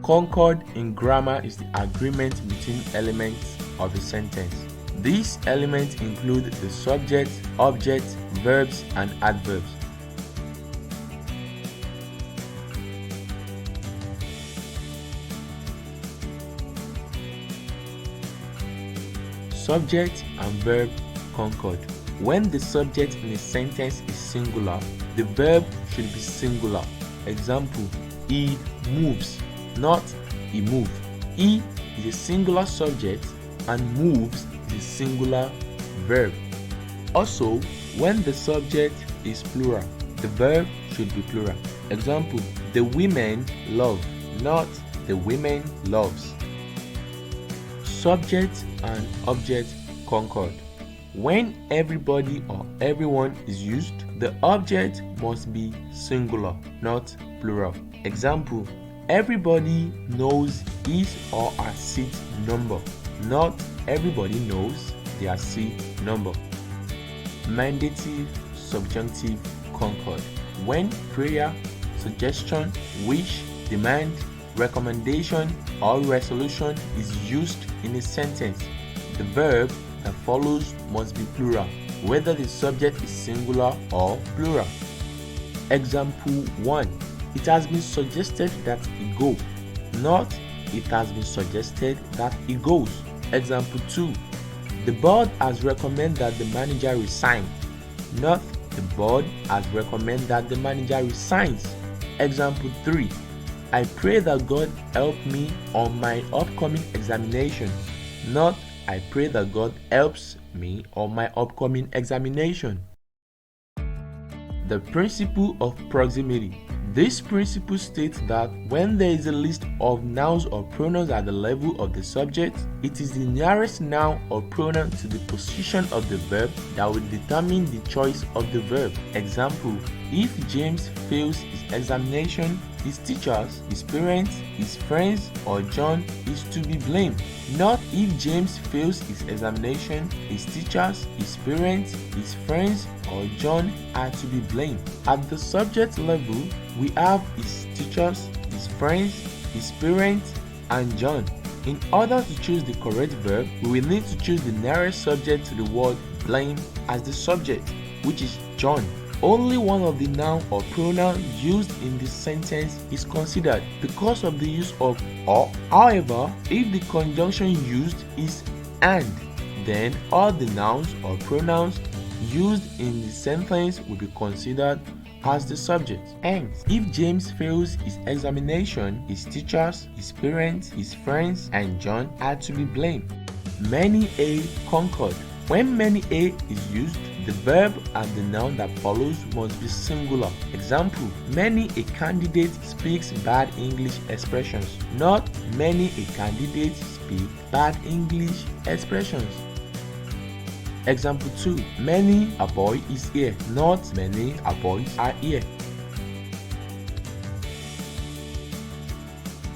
Concord in grammar is the agreement between elements of a sentence. These elements include the subject, object, verbs, and adverbs. Subject and verb concord. When the subject in a sentence is singular, the verb should be singular. Example, he moves, not he moved. He is a singular subject and moves is a singular verb. Also, when the subject is plural, the verb should be plural. Example, the women love, not the women loves. Subject and object concord. When everybody or everyone is used, the object must be singular, not plural. Example, everybody knows his or her seat number, not everybody knows their seat number. Mandative, subjunctive concord. When prayer, suggestion, wish, demand, recommendation, or resolution is used in a sentence, the verb that follows must be plural, whether the subject is singular or plural. Example 1. It has been suggested that he go, not it has been suggested that he goes. Example 2. The board has recommended that the manager resign, not the board has recommended that the manager resigns. Example 3. I pray that God help me on my upcoming examination, not I pray that God helps me on my upcoming examination. The principle of proximity. This principle states that when there is a list of nouns or pronouns at the level of the subject, it is the nearest noun or pronoun to the position of the verb that will determine the choice of the verb. Example, if James fails his examination, his teachers, his parents, his friends, or John is to be blamed. Not if James fails his examination, his teachers, his parents, his friends, or John are to be blamed. At the subject level, we have his teachers, his friends, his parents, and John. In order to choose the correct verb, we will need to choose the nearest subject to the word blame as the subject, which is John. Only one of the noun or pronoun used in this sentence is considered because of the use of or. However, if the conjunction used is and, then all the nouns or pronouns used in the sentence will be considered as the subject. Hence, if James fails his examination, his teachers, his parents, his friends, and John are to be blamed. Many a concord. When many a is used, the verb and the noun that follows must be singular. Example, many a candidate speaks bad English expressions, not many a candidate speak bad English expressions. Example 2. Many a boy is here, not many a boys are here.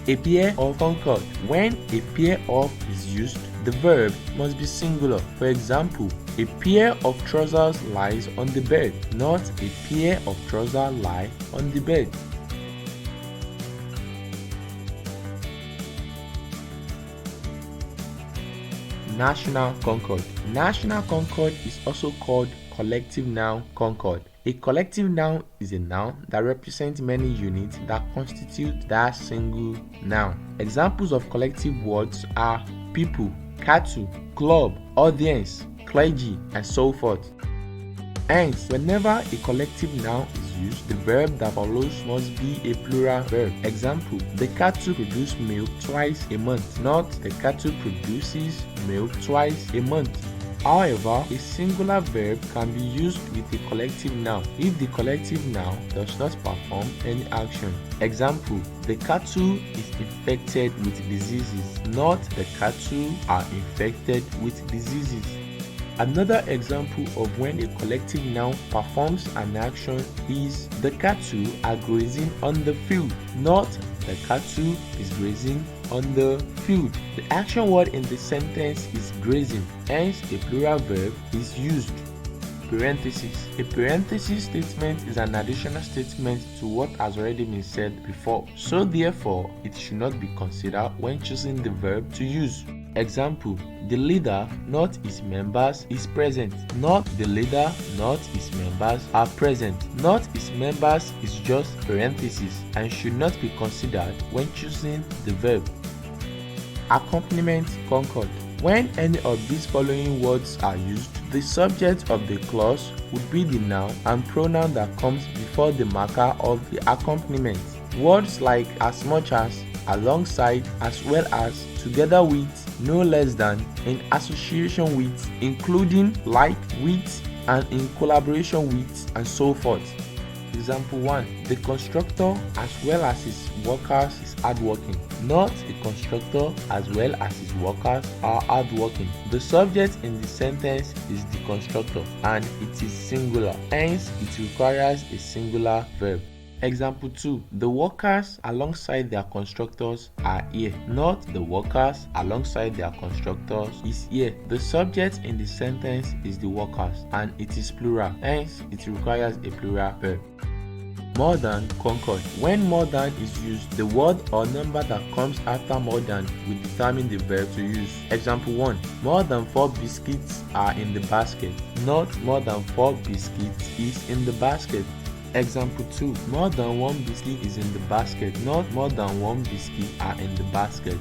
A pair of concord. When a pair of is used, the verb must be singular. For example, a pair of trousers lies on the bed, not a pair of trousers lie on the bed. National concord. National concord is also called collective noun concord. A collective noun is a noun that represents many units that constitute that single noun. Examples of collective words are people, cattle, club, audience, clergy, and so forth. Hence, whenever a collective noun is used, the verb that follows must be a plural verb. Example, the cattle produce milk twice a month, not the cattle produces milk twice a month. However, a singular verb can be used with a collective noun if the collective noun does not perform any action. Example, the cattle is infected with diseases, not the cattle are infected with diseases. Another example of when a collective noun performs an action is the cattle are grazing on the field, not the cattle is grazing on the field. The action word in the sentence is grazing, hence a plural verb is used. parenthesis. A parenthesis statement is an additional statement to what has already been said before, so therefore it should not be considered when choosing the verb to use. Example: the leader, not his members, is present. Not the leader, not his members are present. Not his members is just parenthesis and should not be considered when choosing the verb. Accompaniment Concord. When any of these following words are used, the subject of the clause would be the noun and pronoun that comes before the marker of the accompaniment. Words like as much as, alongside, as well as, together with, no less than, in association with, including, like, with, and in collaboration with, and so forth. Example 1. The constructor as well as his workers is hardworking. Not the constructor as well as his workers are hardworking. The subject in the sentence is the constructor and it is singular, hence it requires a singular verb. Example 2. The workers alongside their constructors are here. Not the workers alongside their constructors is here. The subject in the sentence is the workers and it is plural, hence it requires a plural verb. More than concord. When more than is used, the word or number that comes after more than will determine the verb to use. Example 1. More than 4 biscuits are in the basket. Not more than 4 biscuits is in the basket. Example 2. More than 1 biscuit is in the basket. Not more than 1 biscuit are in the basket.